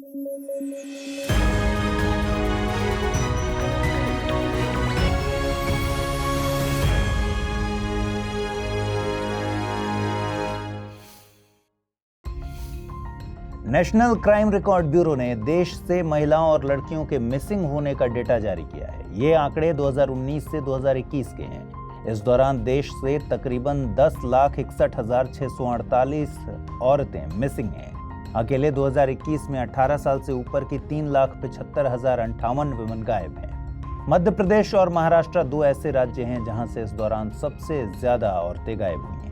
National crime record bureau ने देश से महिलाओं और लड़कियों के मिसिंग होने का डेटा जारी किया है। ये आंकड़े 2019 से 2021 के हैं। इस दौरान देश से तकरीबन 10,61,648 औरतें मिसिंग हैं। अकेले 2021 में 18 साल से ऊपर की 3,75,058 वुमेन गायब हैं। मध्य प्रदेश और महाराष्ट्र दो ऐसे राज्य हैं जहां से इस दौरान सबसे ज्यादा औरतें गायब हुई हैं।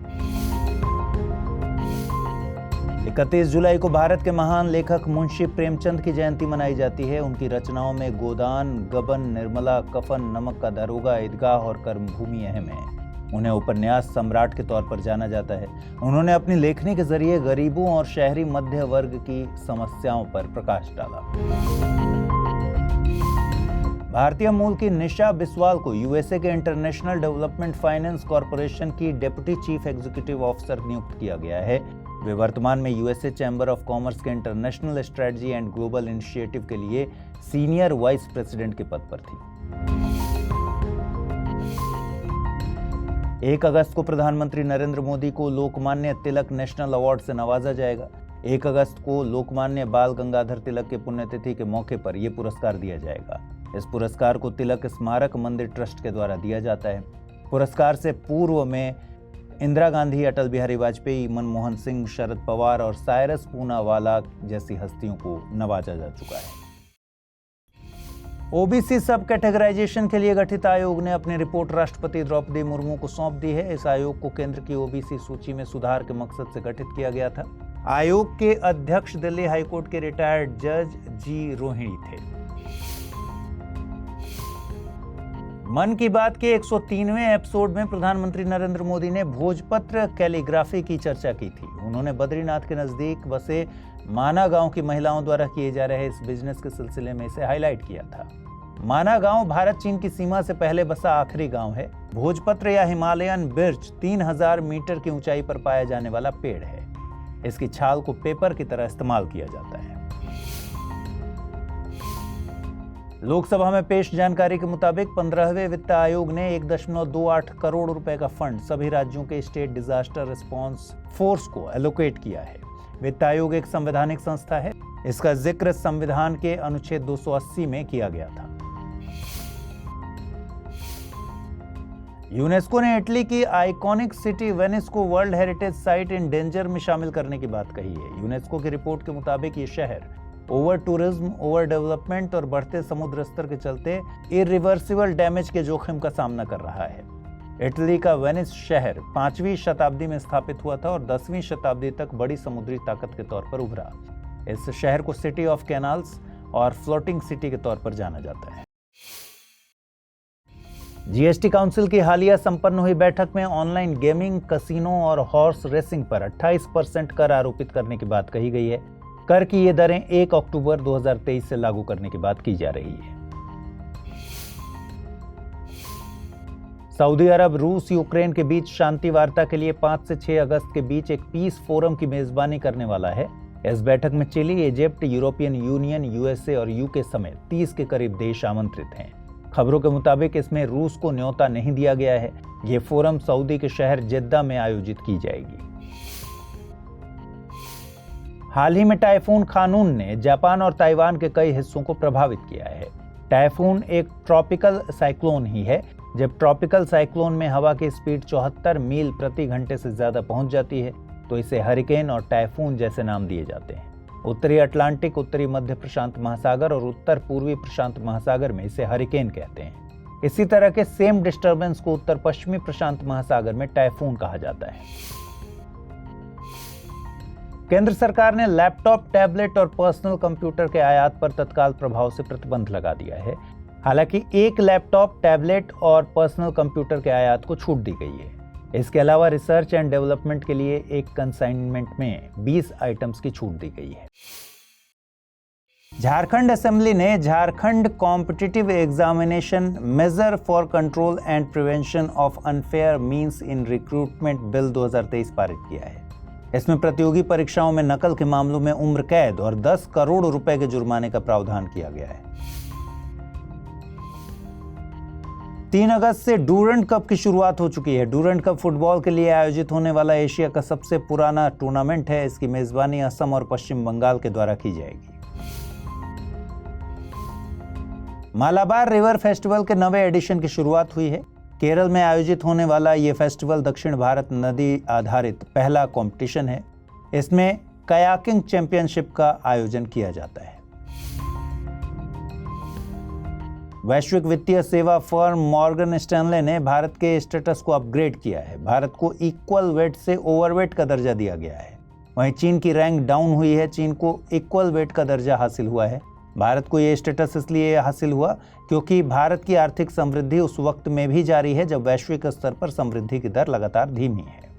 31 जुलाई को भारत के महान लेखक मुंशी प्रेमचंद की जयंती मनाई जाती है। उनकी रचनाओं में गोदान, गबन, निर्मला, कफन, नमक का दारोगा, ईदगाह और कर्मभूमि अहम है। उन्हें उपन्यास सम्राट के तौर पर जाना जाता है। उन्होंने अपनी लेखनी के जरिए गरीबों और शहरी मध्य वर्ग की समस्याओं पर प्रकाश डाला। भारतीय मूल की निशा बिस्वाल को यूएसए के इंटरनेशनल डेवलपमेंट फाइनेंस कॉरपोरेशन की डेप्यूटी चीफ एग्जीक्यूटिव ऑफिसर नियुक्त किया गया है। वे वर्तमान में यूएसए चैम्बर ऑफ कॉमर्स के international strategy and global initiative के लिए सीनियर वाइस प्रेसिडेंट के पद पर थी। 1 अगस्त को प्रधानमंत्री नरेंद्र मोदी को लोकमान्य तिलक नेशनल अवार्ड से नवाजा जाएगा। 1 अगस्त को लोकमान्य बाल गंगाधर तिलक की पुण्यतिथि के मौके पर यह पुरस्कार दिया जाएगा। इस पुरस्कार को तिलक स्मारक मंदिर ट्रस्ट के द्वारा दिया जाता है। पुरस्कार से पूर्व में इंदिरा गांधी, अटल बिहारी वाजपेयी, मनमोहन सिंह, शरद पवार और साइरस पूनावाला जैसी हस्तियों को नवाजा जा चुका है। ओबीसी सब कैटेगराइजेशन के लिए गठित आयोग ने अपनी रिपोर्ट राष्ट्रपति द्रौपदी मुर्मू को सौंप दी है। इस आयोग को केंद्र की ओबीसी सूची में सुधार के मकसद से गठित किया गया था। आयोग के अध्यक्ष दिल्ली हाईकोर्ट के रिटायर्ड जज जी रोहिणी थे। मन की बात के 103वें एपिसोड में प्रधानमंत्री नरेंद्र मोदी ने भोजपत्र कैलीग्राफी की चर्चा की थी। उन्होंने बद्रीनाथ के नजदीक बसे माना गांव की महिलाओं द्वारा किए जा रहे इस बिजनेस के सिलसिले में इसे हाईलाइट किया था। माना गांव भारत चीन की सीमा से पहले बसा आखिरी गांव है। भोजपत्र या हिमालयन बिर्च 3000 मीटर की ऊंचाई पर पाया जाने वाला पेड़ है। इसकी छाल को पेपर की तरह इस्तेमाल किया जाता है। लोकसभा में पेश जानकारी के मुताबिक 15वें वित्त आयोग ने 1.28 करोड़ रुपए का फंड सभी राज्यों के स्टेट डिजास्टर रिस्पांस फोर्स को एलोकेट किया है। वित्त आयोग एक संवैधानिक संस्था है। इसका जिक्र संविधान के अनुच्छेद 280 में किया गया था। यूनेस्को ने इटली की आइकॉनिक सिटी वेनिस को world heritage site in danger में शामिल करने की बात कही है। यूनेस्को की रिपोर्ट के मुताबिक ये शहर ओवर टूरिज्म, ओवर डेवलपमेंट और बढ़ते समुद्र स्तर के चलते इरिवर्सिबल डैमेज के जोखिम का सामना कर रहा है। इटली का वेनिस शहर 5वीं शताब्दी में स्थापित हुआ था और 10वीं शताब्दी तक बड़ी समुद्री ताकत के तौर पर उभरा। इस शहर को सिटी ऑफ कैनाल्स और फ्लोटिंग सिटी के तौर पर जाना जाता है। जीएसटी काउंसिल की हालिया संपन्न हुई बैठक में ऑनलाइन गेमिंग, कसिनो और हॉर्स रेसिंग पर 28% कर आरोपित करने की बात कही गई है। कर की ये दरें 1 अक्टूबर 2023 से लागू करने की बात की जा रही है। सऊदी अरब रूस यूक्रेन के बीच शांति वार्ता के लिए 5 से 6 अगस्त के बीच एक पीस फोरम की मेजबानी करने वाला है। इस बैठक में Chile, Egypt, European Union, USA और यूके समेत 30 के करीब देश आमंत्रित हैं। खबरों के मुताबिक इसमें रूस को न्योता नहीं दिया गया है। ये फोरम सऊदी के शहर जेद्दा में आयोजित की जाएगी। हाल ही में टाइफून खानून ने जापान और ताइवान के कई हिस्सों को प्रभावित किया है। टाइफून एक ट्रॉपिकल साइक्लोन ही है। जब ट्रॉपिकल साइक्लोन में हवा की स्पीड 74 मील प्रति घंटे से ज्यादा पहुंच जाती है तो इसे हरिकेन और टाइफून जैसे नाम दिए जाते हैं। उत्तरी अटलांटिक, उत्तरी मध्य प्रशांत महासागर और उत्तर पूर्वी प्रशांत महासागर में इसे हरिकेन कहते हैं। इसी तरह के सेम डिस्टर्बेंस को उत्तर पश्चिमी प्रशांत महासागर में टाइफून कहा जाता है। केंद्र सरकार ने लैपटॉप, टैबलेट और पर्सनल कंप्यूटर के आयात पर तत्काल प्रभाव से प्रतिबंध लगा दिया है। हालांकि एक लैपटॉप, टैबलेट और पर्सनल कंप्यूटर के आयात को छूट दी गई है। इसके अलावा रिसर्च एंड डेवलपमेंट के लिए एक कंसाइनमेंट में 20 आइटम्स की छूट दी गई है। झारखंड असेंबली ने Jharkhand competitive examination measure for control and prevention of unfair means in recruitment bill 2023 पारित किया है। इसमें प्रतियोगी परीक्षाओं में नकल के मामलों में उम्र कैद और 10 करोड़ रुपए के जुर्माने का प्रावधान किया गया है। 3 अगस्त से डूरंड कप की शुरुआत हो चुकी है। डूरंड कप फुटबॉल के लिए आयोजित होने वाला एशिया का सबसे पुराना टूर्नामेंट है। इसकी मेजबानी असम और पश्चिम बंगाल के द्वारा की जाएगी। मालाबार रिवर फेस्टिवल के 9वें एडिशन की शुरुआत हुई है। केरल में आयोजित होने वाला ये फेस्टिवल दक्षिण भारत नदी आधारित पहला कंपटीशन है। इसमें कयाकिंग चैंपियनशिप का आयोजन किया जाता है। वैश्विक वित्तीय सेवा फर्म मॉर्गन स्टैनले ने भारत के स्टेटस को अपग्रेड किया है। भारत को इक्वल वेट से ओवरवेट का दर्जा दिया गया है। वहीं चीन की रैंक डाउन हुई है। चीन को इक्वल वेट का दर्जा हासिल हुआ है। भारत को ये स्टेटस इसलिए हासिल हुआ क्योंकि भारत की आर्थिक समृद्धि उस वक्त में भी जारी है जब वैश्विक स्तर पर समृद्धि की दर लगातार धीमी है।